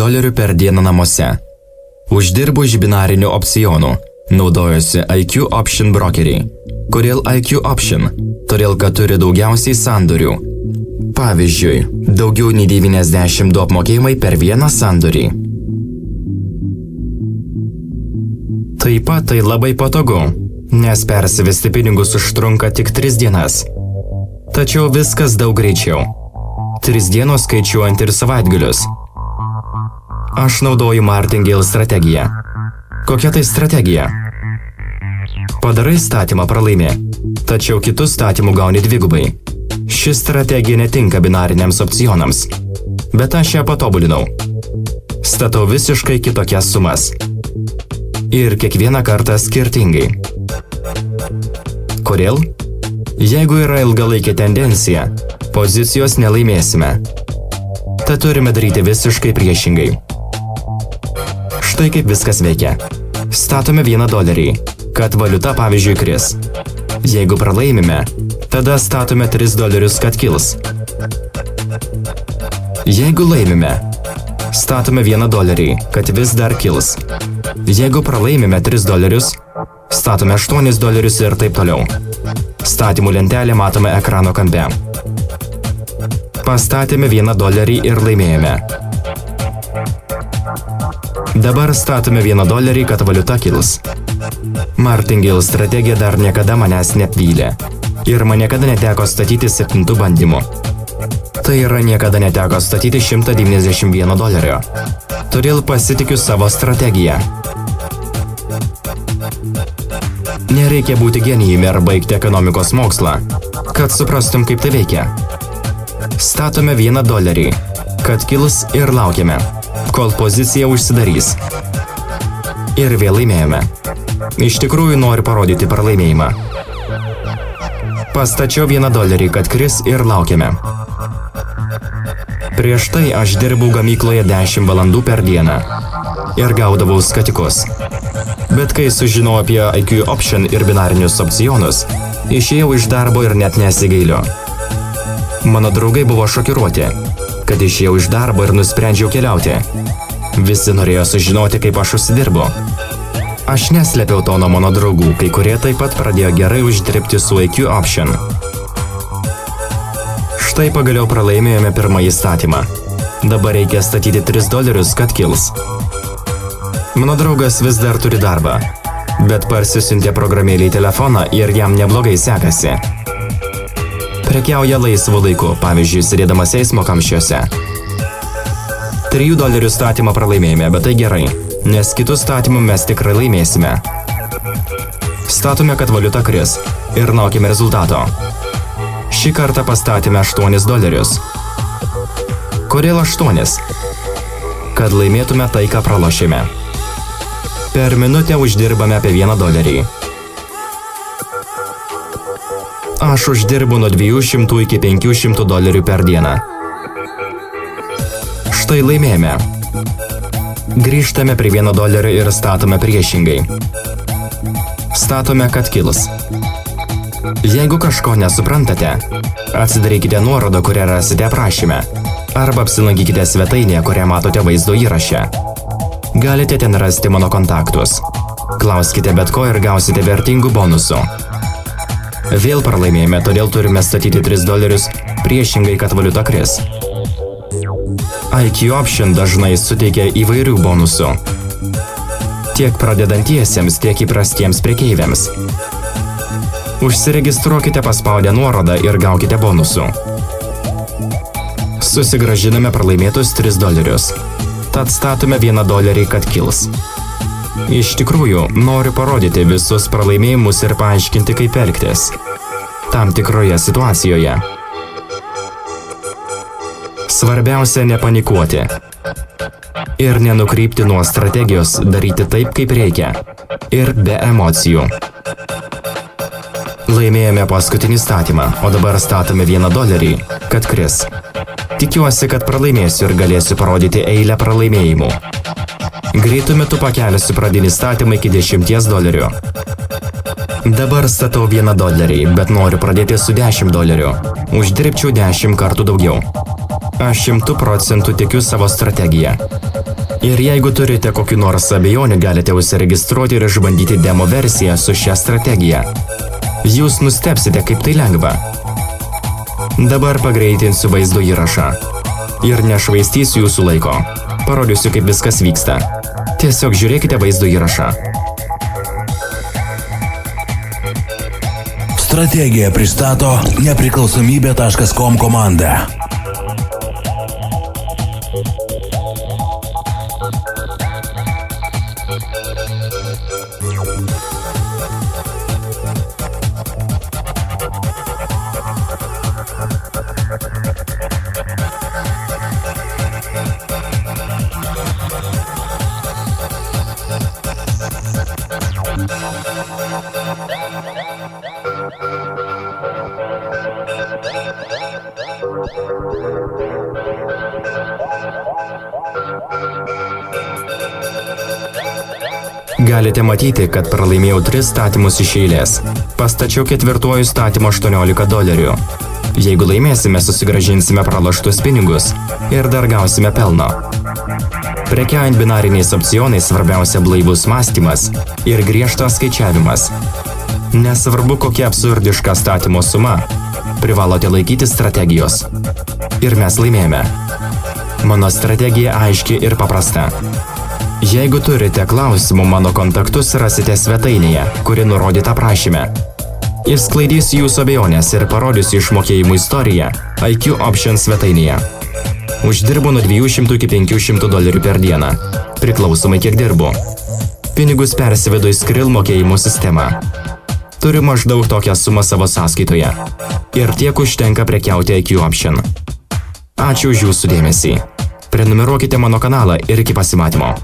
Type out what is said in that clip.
dolerių per dieną namuose. Uždirbu iš binarinių opcionų. Naudojuosi IQ Option brokeriai. Kodėl IQ Option? Todėl, kad turi daugiausiai sandorių. Pavyzdžiui, daugiau nei 92 apmokėjimai per vieną sandorį. Taip pat tai labai patogu, nes persivesti pinigus užtrunka tik 3 dienas. Tačiau viskas daug greičiau. 3 dienos skaičiuojant ir savaitgalius. Aš naudoju Martingale strategiją. Kokia tai strategija? Padarai statymą pralaimi, tačiau kitus statymų gauni dvigubai. Ši strategija netinka binariniams opcionams, bet aš ją patobulinau. Statau visiškai kitokias sumas. Ir kiekvieną kartą skirtingai. Kodėl? Jeigu yra ilgalaikė tendencija, pozicijos nelaimėsime. Tad turime daryti visiškai priešingai. Štai kaip viskas veikia. Statome $1, kad valiuta pavyzdžiui kris. Jeigu pralaimime, tada statome $3, kad kils. Jeigu laimime, statome $1, kad vis dar kils. Jeigu pralaimime $3, statome $8 ir taip toliau. Statymų lentelę matome ekrano kampe. Pastatėme $1 ir laimėjome. Dabar statome $1, kad valiuta kils. Martingale strategija dar niekada manęs neapvylė. Ir man niekada neteko statyti 7 bandymų. Tai yra niekada neteko statyti $191. Todėl pasitikiu savo strategiją. Nereikia būti genijumi ar baigti ekonomikos mokslą, kad suprastum, kaip tai veikia. Statome $1, kad kils ir laukiame, kol pozicija užsidarys. Ir vėl laimėjome. Iš tikrųjų noriu parodyti pralaimėjimą. Pastačiau $1, kad kris ir laukiame. Prieš tai aš dirbau gamykloje 10 valandų per dieną ir gaudavau skatikus. Bet kai sužinojau apie IQ Option ir binarinius opcionus, išėjau iš darbo ir net nesigailiu. Mano draugai buvo šokiruoti, kad išėjau iš darbo ir nusprendžiau keliauti. Visi norėjo sužinoti, kaip aš užsidirbu. Aš neslėpiau to nuo mano draugų, kai kurie taip pat pradėjo gerai uždirbti su IQ Option. Štai pagaliau pralaimėjome pirmąjį statymą. Dabar reikia statyti $3, kad kils. Mano draugas vis dar turi darbą, bet parsisiuntė programėlį į telefoną ir jam neblogai sekasi. Prekiauja laisvu laiku, pavyzdžiui, sėdėdamas eismo kamščiuose. $3 statymą pralaimėjome, bet tai gerai, nes kitus statymų mes tikrai laimėsime. Statome, kad valiuta kris ir laukime rezultato. Šį kartą pastatėme $8. Kodėl 8? Kad laimėtume tai, ką pralošėme. Per minutę uždirbame apie $1. Aš uždirbu nuo $200 iki $500 per dieną. Štai laimėjome. Grįžtame prie $1 ir statome priešingai. Statome, kad kils. Jeigu kažko nesuprantate, atsidarykite nuorodą, kurią rasite aprašyme, arba apsilankykite svetainėje, kurią matote vaizdo įraše. Galite ten rasti mano kontaktus. Klauskite bet ko ir gausite vertingų bonusų. Vėl pralaimėjome, todėl turime statyti $3 priešingai, kad valiuta kris. IQ Option dažnai suteikia įvairių bonusų. Tiek pradedantiesiems, tiek įprastiems prekeiviams. Užsiregistruokite paspaudę nuorodą ir gaukite bonusų. Susigrąžiname pralaimėtus $3. Tad statome $1, kad kils. Iš tikrųjų, noriu parodyti visus pralaimėjimus ir paaiškinti, kaip elgtis tam tikroje situacijoje. Svarbiausia nepanikuoti ir nenukrypti nuo strategijos, daryti taip, kaip reikia ir be emocijų. Laimėjome paskutinį statymą, o dabar statome $1, kad kris. Tikiuosi, kad pralaimėsiu ir galėsiu parodyti eilę pralaimėjimų. Greitu metu pakelsiu pradinį statymą iki $10. Dabar statau $1, bet noriu pradėti su $10. Uždirbčiau 10 kartų daugiau. Aš 100% tikiu savo strategiją. Ir jeigu turite kokių nors abejonių, galite užsiregistruoti ir išbandyti demo versiją su šia strategija. Jūs nustebsite, kaip tai lengva. Dabar pagreitinsiu vaizdo įrašą. Ir nešvaistysiu jūsų laiko. Parodysiu, kaip viskas vyksta. Tiesiog žiūrėkite vaizdo įrašą. Strategiją pristato nepriklausomybė.com komanda. Galite matyti, kad pralaimėjau 3 statymus iš eilės. Pastačiau 4 statymu $18. Jeigu laimėsime, susigrąžinsime praloštus pinigus ir dar gausime pelno. Prekiaujant binariniais opcionais svarbiausia blaivus mąstymas ir griežtas skaičiavimas. Nesvarbu, kokia absurdiška statymo suma, privalote laikyti strategijos. Ir mes laimėjome. Mano strategija aiški ir paprasta. Jeigu turite klausimų, mano kontaktus rasite svetainėje, kuri nurodyta prašyme. Išsklaidysiu jūsų abejonės ir parodysiu išmokėjimų istoriją IQ Options svetainėje. Uždirbu nuo $200 iki $500 per dieną, priklausomai kiek dirbu. Pinigus persivedu į Skrill mokėjimų sistemą. Turiu maždaug tokią sumą savo sąskaitoje. Ir tiek užtenka prekiauti IQ Option. Ačiū už jūsų dėmesį. Prenumeruokite mano kanalą ir iki pasimatymo.